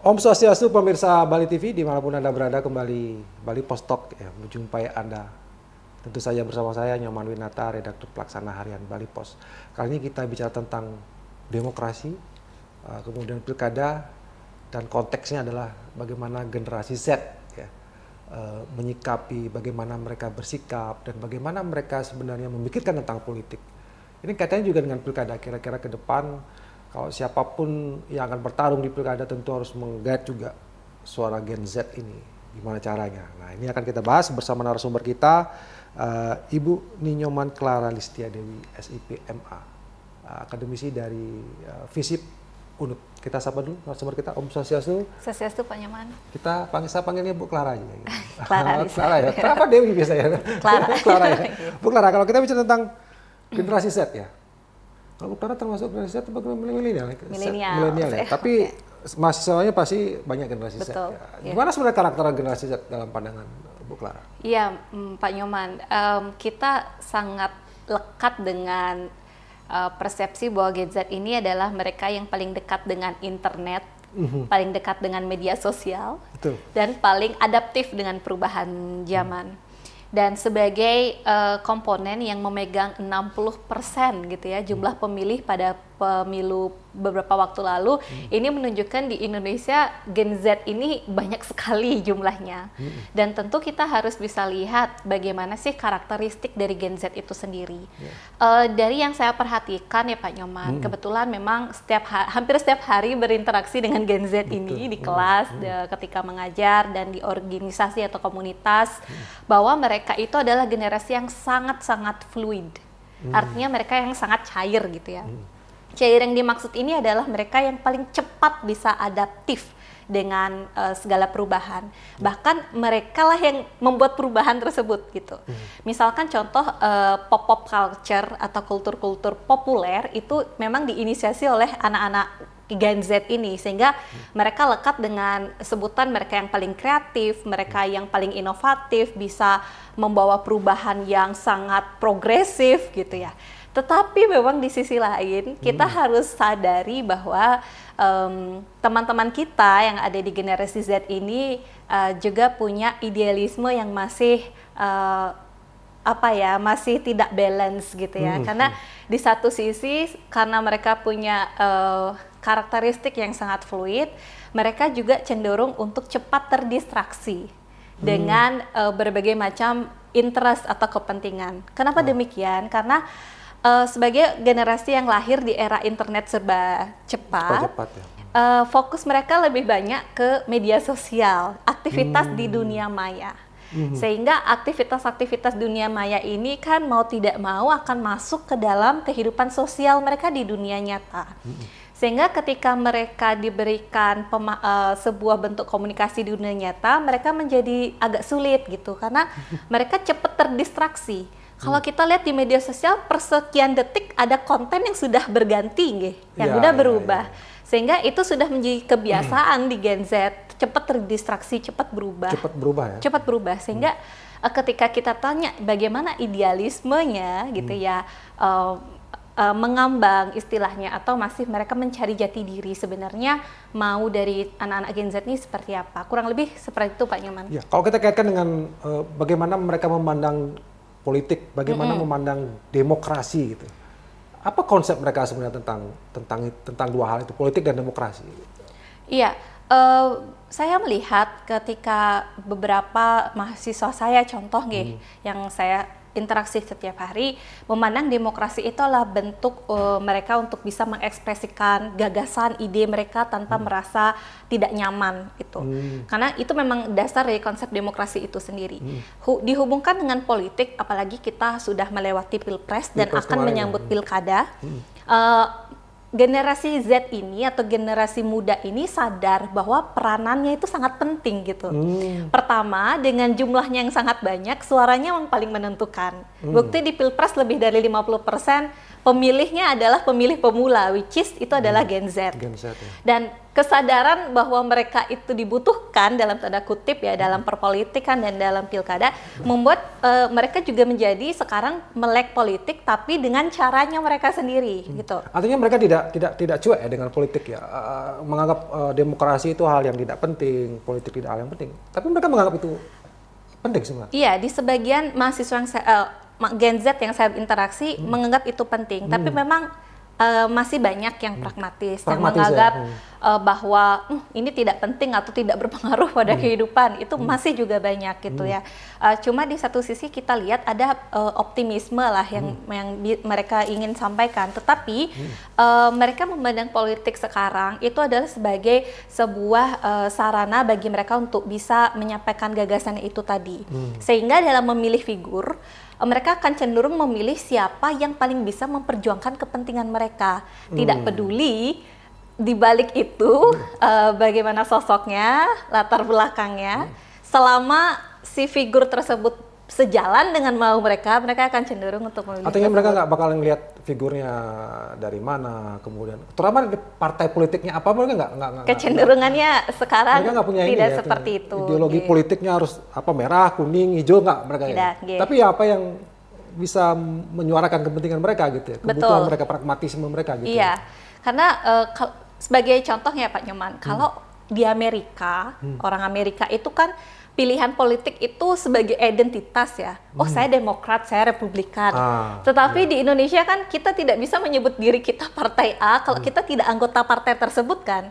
Om Swastiastu pemirsa Bali TV dimanapun Anda berada, kembali Bali Post Talk ya, menjumpai Anda. Tentu saja bersama saya Nyoman Winata, redaktur pelaksana harian Bali Post. Kali ini kita bicara tentang demokrasi, kemudian pilkada, dan konteksnya adalah bagaimana generasi Z ya, menyikapi, bagaimana mereka bersikap, dan bagaimana mereka sebenarnya memikirkan tentang politik. Ini kaitannya juga dengan pilkada, kira-kira ke depan kalau siapapun yang akan bertarung di pilkada tentu harus menggait juga suara Gen Z ini. Gimana caranya? Nah, ini akan kita bahas bersama narasumber kita, Ibu Ninyoman Clara Listia Dewi, SIP MA, akademisi dari FISIP UNUT. Kita sapa dulu narasumber kita, Om Swastiastu. Swastiastu Pak Nyoman. Saya panggilnya Bu Clara aja. Clara, Clara ya. Kenapa Dewi biasanya? Clara. Clara ya. Bu Clara, kalau kita bicara tentang generasi Z ya. Kalau Bu Clara termasuk generasi Z atau milenial? Milenial ya. Tapi mahasiswanya pasti banyak generasi Z. Betul, Ya. Gimana sebenarnya karakter generasi Z dalam pandangan Bu Clara? Iya, Pak Nyoman. Kita sangat lekat dengan persepsi bahwa Gen Z ini adalah mereka yang paling dekat dengan internet, paling dekat dengan media sosial, Betul. dan paling adaptif dengan perubahan zaman. Dan sebagai komponen yang memegang 60% gitu ya jumlah pemilih pada pemilu beberapa waktu lalu, ini menunjukkan di Indonesia Gen Z ini banyak sekali jumlahnya. Dan tentu kita harus bisa lihat bagaimana sih karakteristik dari Gen Z itu sendiri. Dari yang saya perhatikan ya Pak Nyoman, kebetulan memang hampir setiap hari berinteraksi dengan Gen Z ini di kelas, ketika mengajar dan di organisasi atau komunitas, bahwa mereka itu adalah generasi yang sangat-sangat fluid. Artinya mereka yang sangat cair gitu ya. Cair yang dimaksud ini adalah mereka yang paling cepat bisa adaptif dengan segala perubahan. Bahkan mereka lah yang membuat perubahan tersebut gitu. Misalkan contoh pop-up culture atau kultur-kultur populer itu memang diinisiasi oleh anak-anak Gen Z ini, sehingga mereka lekat dengan sebutan mereka yang paling kreatif, mereka yang paling inovatif, bisa membawa perubahan yang sangat progresif gitu ya. Tetapi memang di sisi lain kita harus sadari bahwa teman-teman kita yang ada di generasi Z ini juga punya idealisme yang masih masih tidak balance gitu ya. Karena di satu sisi karena mereka punya karakteristik yang sangat fluid, mereka juga cenderung untuk cepat terdistraksi dengan berbagai macam interest atau kepentingan. Kenapa demikian? Karena sebagai generasi yang lahir di era internet serba cepat, ya. Fokus mereka lebih banyak ke media sosial, aktivitas di dunia maya. Sehingga aktivitas-aktivitas dunia maya ini kan mau tidak mau akan masuk ke dalam kehidupan sosial mereka di dunia nyata. Sehingga ketika mereka diberikan sebuah bentuk komunikasi di dunia nyata, mereka menjadi agak sulit gitu, karena mereka cepat terdistraksi. Kalau kita lihat di media sosial, persekian detik ada konten yang sudah berganti, yang sudah berubah. Sehingga itu sudah menjadi kebiasaan di Gen Z, cepat terdistraksi, cepat berubah. Cepat berubah ya? Cepat berubah, sehingga ketika kita tanya bagaimana idealismenya gitu ya, mengambang istilahnya, atau masih mereka mencari jati diri sebenarnya mau dari anak-anak Gen Z ini seperti apa. Kurang lebih seperti itu Pak Nyoman. Ya, kalau kita kaitkan dengan bagaimana mereka memandang politik, bagaimana memandang demokrasi gitu. Apa konsep mereka sebenarnya tentang dua hal itu, politik dan demokrasi? Iya, saya melihat ketika beberapa mahasiswa saya contoh yang saya interaksi setiap hari, memandang demokrasi itu adalah bentuk mereka untuk bisa mengekspresikan gagasan, ide mereka tanpa merasa tidak nyaman itu. Karena itu memang dasar dari konsep demokrasi itu sendiri. Dihubungkan dengan politik, apalagi kita sudah melewati pilpres dan akan menyambut pilkada. Generasi Z ini atau generasi muda ini sadar bahwa peranannya itu sangat penting gitu. Pertama, dengan jumlahnya yang sangat banyak, suaranya yang paling menentukan. Bukti di Pilpres lebih dari 50% pemilihnya adalah pemilih pemula, which is itu adalah Gen Z. Gen Z, ya. Dan kesadaran bahwa mereka itu dibutuhkan dalam tanda kutip ya dalam perpolitikan dan dalam pilkada membuat mereka juga menjadi sekarang melek politik tapi dengan caranya mereka sendiri gitu. Artinya mereka tidak cuek ya dengan politik ya, menganggap demokrasi itu hal yang tidak penting, politik tidak hal yang penting. Tapi mereka menganggap itu penting sebenarnya. Iya, di sebagian mahasiswa yang Gen Z yang saya interaksi menganggap itu penting, tapi memang masih banyak yang pragmatis yang menganggap bahwa ini tidak penting atau tidak berpengaruh pada kehidupan, itu masih juga banyak gitu ya. Cuma di satu sisi kita lihat ada optimisme lah yang mereka ingin sampaikan, tetapi mereka memandang politik sekarang itu adalah sebagai sebuah sarana bagi mereka untuk bisa menyampaikan gagasan itu tadi, sehingga dalam memilih figur mereka akan cenderung memilih siapa yang paling bisa memperjuangkan kepentingan mereka. Tidak peduli di balik itu bagaimana sosoknya, latar belakangnya, selama si figur tersebut sejalan dengan mau mereka akan cenderung untuk memilih. Artinya mereka nggak bakalan lihat figurnya dari mana, kemudian terutama di partai politiknya apa, mereka nggak kecenderungannya sekarang mereka nggak punya tidak ini ya, seperti itu. Ideologi politiknya harus apa, merah, kuning, hijau, nggak mereka Tidak, ya. Tapi ya apa yang bisa menyuarakan kepentingan mereka gitu ya, kebutuhan mereka, pragmatisme mereka gitu. Iya, karena sebagai contohnya Pak Nyoman, kalau di Amerika, orang Amerika itu kan pilihan politik itu sebagai identitas ya. Oh, saya Demokrat, saya Republikan. Tetapi di Indonesia kan kita tidak bisa menyebut diri kita partai A kalau kita tidak anggota partai tersebut kan.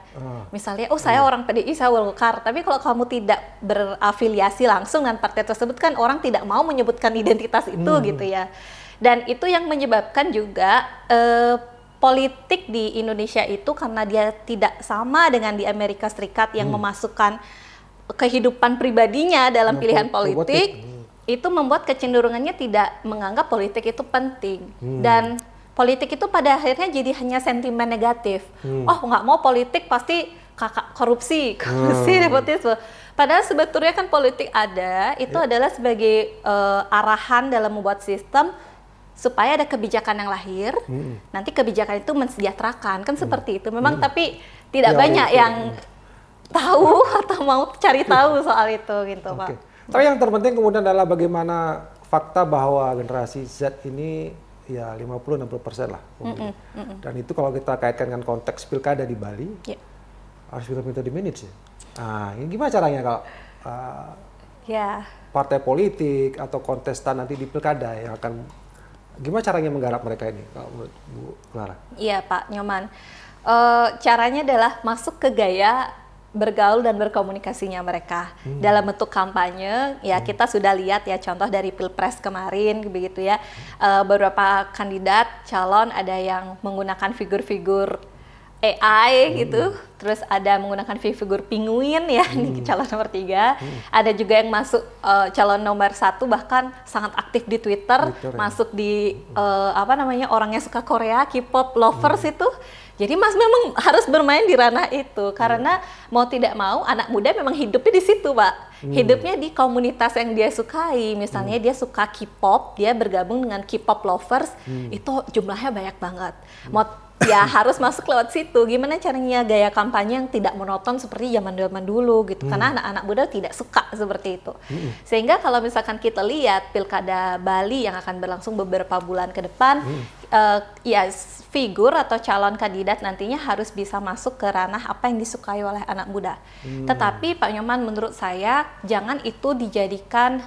Misalnya, oh saya orang PDI, saya Golkar. Tapi kalau kamu tidak berafiliasi langsung dengan partai tersebut kan orang tidak mau menyebutkan identitas itu gitu ya. Dan itu yang menyebabkan juga politik di Indonesia itu karena dia tidak sama dengan di Amerika Serikat yang memasukkan kehidupan pribadinya dalam pilihan politik, itu membuat kecenderungannya tidak menganggap politik itu penting. Dan politik itu pada akhirnya jadi hanya sentimen negatif. Oh, nggak mau politik pasti korupsi, nepotisme. Padahal sebetulnya kan politik ada, itu adalah sebagai arahan dalam membuat sistem supaya ada kebijakan yang lahir, nanti kebijakan itu mensejahterakan, kan seperti itu. Memang tapi tidak banyak yang tahu atau mau cari tahu soal itu gitu, Pak. Tapi yang terpenting kemudian adalah bagaimana fakta bahwa generasi Z ini ya 50-60% lah. Dan itu kalau kita kaitkan dengan konteks pilkada di Bali, harus pintar-pintar di manage ya. Nah, ini gimana caranya kalau partai politik atau kontestan nanti di pilkada yang akan, gimana caranya menggarap mereka ini kalau menurut Bu Clara? Iya Pak Nyoman, caranya adalah masuk ke gaya bergaul dan berkomunikasinya mereka dalam bentuk kampanye. Ya kita sudah lihat ya contoh dari Pilpres kemarin begitu ya, beberapa kandidat calon ada yang menggunakan figur-figur AI gitu, terus ada menggunakan figur penguin ya, ini calon nomor 3, ada juga yang masuk calon nomor 1 bahkan sangat aktif di Twitter masuk di orangnya suka Korea, K-pop lovers itu. Jadi Mas memang harus bermain di ranah itu karena mau tidak mau anak muda memang hidupnya di situ, Pak. Hidupnya di komunitas yang dia sukai. Misalnya dia suka K-pop, dia bergabung dengan K-pop lovers, itu jumlahnya banyak banget. Ya harus masuk lewat situ. Gimana caranya gaya kampanye yang tidak monoton seperti zaman-zaman dulu gitu. Karena anak-anak muda tidak suka seperti itu. Sehingga kalau misalkan kita lihat Pilkada Bali yang akan berlangsung beberapa bulan ke depan, ya figur atau calon kandidat nantinya harus bisa masuk ke ranah apa yang disukai oleh anak muda. Tetapi Pak Nyoman, menurut saya jangan itu dijadikan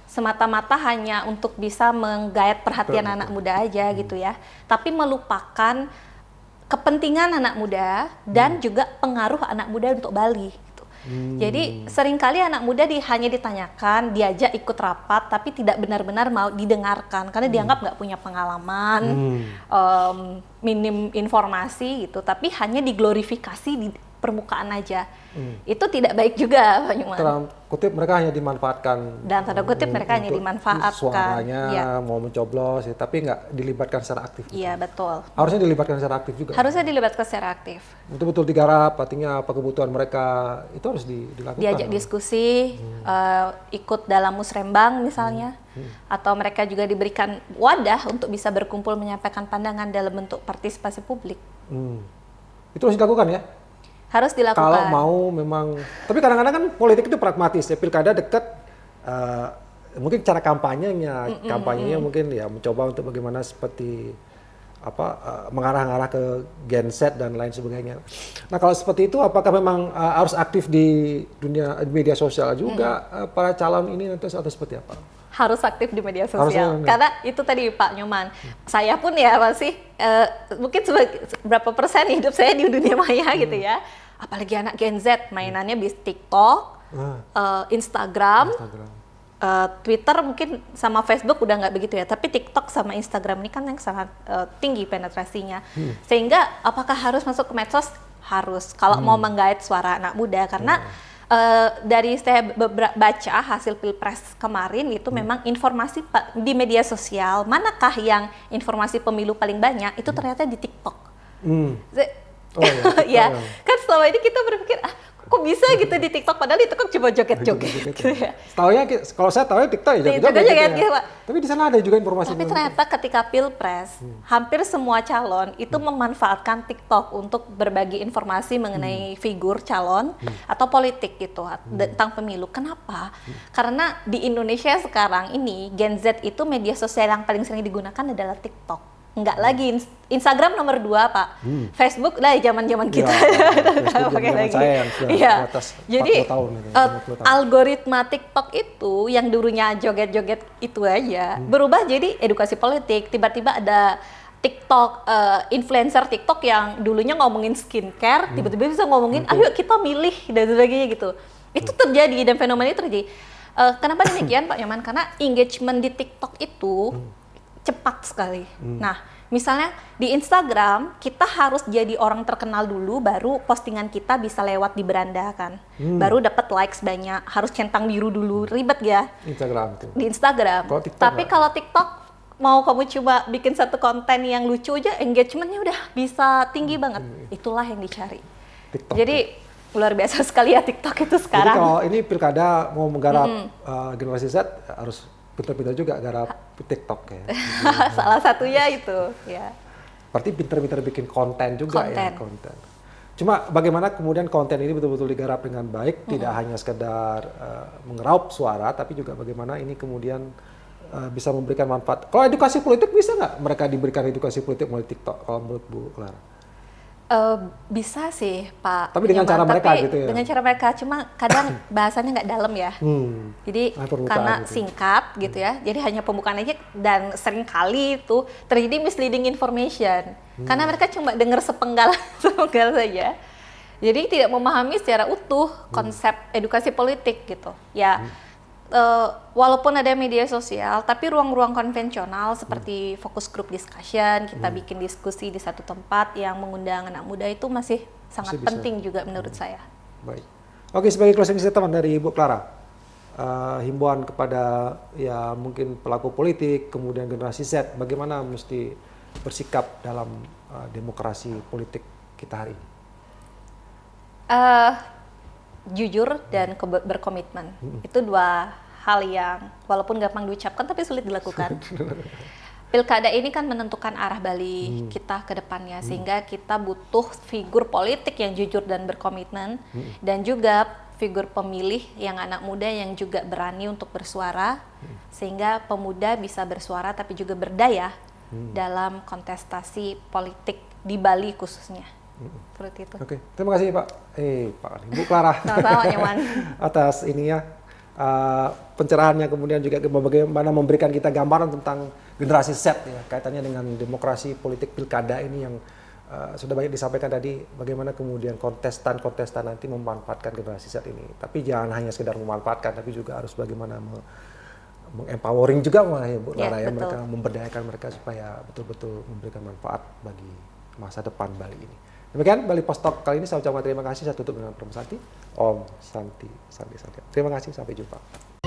semata-mata hanya untuk bisa menggait perhatian anak muda aja gitu ya, tapi melupakan kepentingan anak muda dan juga pengaruh anak muda untuk Bali gitu. Jadi seringkali anak muda hanya ditanyakan, diajak ikut rapat tapi tidak benar-benar mau didengarkan karena dianggap nggak punya pengalaman, minim informasi gitu, tapi hanya diglorifikasi permukaan aja. Itu tidak baik juga, Pak Nyoman. Dalam kutip mereka hanya dimanfaatkan. Dan tanda kutip mereka hanya untuk dimanfaatkan. Suaranya Ya. mau mencoblos, ya, tapi nggak dilibatkan secara aktif. Iya, betul. Harusnya dilibatkan secara aktif juga. Harusnya dilibatkan secara aktif. Betul-betul digarap, artinya apa kebutuhan mereka itu harus dilakukan. Diajak diskusi, ikut dalam musrembang misalnya, atau mereka juga diberikan wadah untuk bisa berkumpul menyampaikan pandangan dalam bentuk partisipasi publik. Itu harus dilakukan ya. Harus dilakukan. Kalau mau memang, tapi kadang-kadang kan politik itu pragmatis ya, pilkada dekat, mungkin cara kampanyenya mungkin ya mencoba untuk bagaimana seperti mengarah-arah ke Gen Z dan lain sebagainya. Nah kalau seperti itu, apakah memang harus aktif di dunia media sosial juga para calon ini nanti atau seperti apa? Harus aktif di media sosial. Harusnya, Karena itu tadi Pak Nyoman, saya pun ya masih mungkin berapa persen hidup saya di dunia maya gitu ya. Apalagi anak Gen Z, mainannya di TikTok, Instagram. Twitter mungkin sama Facebook udah nggak begitu ya, tapi TikTok sama Instagram ini kan yang sangat tinggi penetrasinya. Sehingga apakah harus masuk ke medsos? Harus. Kalau mau menggait suara anak muda, karena dari saya baca hasil Pilpres kemarin itu memang informasi di media sosial, manakah yang informasi pemilu paling banyak, itu ternyata di TikTok. Oh, ya, kan selama ini kita berpikir, kok bisa gitu di TikTok, padahal di TikTok cuma joget-joget gitu ya. Kalau saya tahu TikTok ya joget-joget gitu, Pak. Tapi di sana ada juga informasi. Tapi ternyata ketika Pilpres, hampir semua calon itu memanfaatkan TikTok untuk berbagi informasi mengenai figur calon atau politik gitu, tentang pemilu. Kenapa? Karena di Indonesia sekarang ini, Gen Z itu media sosial yang paling sering digunakan adalah TikTok. Enggak lagi, Instagram nomor 2 Pak. Facebook lah zaman-zaman kita. Pakai lagi. Iya. Jadi algoritma TikTok itu yang dulunya joget-joget itu aja berubah jadi edukasi politik. Tiba-tiba ada TikTok, influencer TikTok yang dulunya ngomongin skincare, tiba-tiba bisa ngomongin ayo kita milih dan sebagainya gitu. Itu terjadi dan fenomena itu terjadi. Kenapa demikian Pak Nyoman? Karena engagement di TikTok itu cepat sekali. Nah, misalnya di Instagram kita harus jadi orang terkenal dulu, baru postingan kita bisa lewat di beranda kan, baru dapat likes banyak, harus centang biru dulu, ribet ya. Instagram tuh. Di Instagram. Tapi kalau TikTok mau kamu coba bikin satu konten yang lucu aja, engagementnya udah bisa tinggi banget. Itulah yang dicari. TikTok. Jadi luar biasa sekali ya TikTok itu sekarang. Jadi kalau ini pilkada mau menggarap generasi Z harus pintar-pintar juga garap TikTok ya. Salah satunya itu, ya. Berarti pintar-pintar bikin konten juga ya, konten. Cuma bagaimana kemudian konten ini betul-betul digarap dengan baik, tidak hanya sekedar mengeraup suara, tapi juga bagaimana ini kemudian bisa memberikan manfaat. Kalau edukasi politik bisa nggak mereka diberikan edukasi politik melalui TikTok kalau menurut Bu Clara? Bisa sih Pak. Tapi dengan cara mereka gitu ya? Dengan cara mereka, cuma kadang bahasanya nggak dalam ya. Jadi karena gitu. Singkat gitu ya, jadi hanya pembukaan aja dan sering kali itu terjadi misleading information. Karena mereka cuma dengar sepenggal saja. Jadi tidak memahami secara utuh konsep edukasi politik gitu. Ya. Walaupun ada media sosial, tapi ruang-ruang konvensional seperti focus group discussion, kita bikin diskusi di satu tempat yang mengundang anak muda itu masih sangat penting juga menurut saya. Baik. Oke, sebagai closing statement dari Ibu Clara, himbauan kepada ya mungkin pelaku politik, kemudian generasi Z, bagaimana mesti bersikap dalam demokrasi politik kita hari ini? Jujur dan berkomitmen. Itu dua hal yang walaupun gampang diucapkan tapi sulit dilakukan. Pilkada ini kan menentukan arah Bali kita ke depannya, sehingga kita butuh figur politik yang jujur dan berkomitmen, dan juga figur pemilih yang anak muda yang juga berani untuk bersuara, sehingga pemuda bisa bersuara tapi juga berdaya dalam kontestasi politik di Bali khususnya. Seperti itu. Oke, terima kasih Pak. Bu Clara. Sama-sama Nyoman. Atas ininya pencerahannya, kemudian juga bagaimana memberikan kita gambaran tentang generasi Z ya, kaitannya dengan demokrasi politik pilkada ini yang sudah banyak disampaikan tadi, bagaimana kemudian kontestan nanti memanfaatkan generasi Z ini. Tapi jangan hanya sekedar memanfaatkan, tapi juga harus bagaimana mengempowering juga Bu Clara ya, mereka memberdayakan mereka supaya betul-betul memberikan manfaat bagi masa depan Bali ini. Demikian Bali Post Talk kali ini, saya ucapkan terima kasih. Saya tutup dengan Om Santi. Om Santi, Santi, Santi. Terima kasih, sampai jumpa.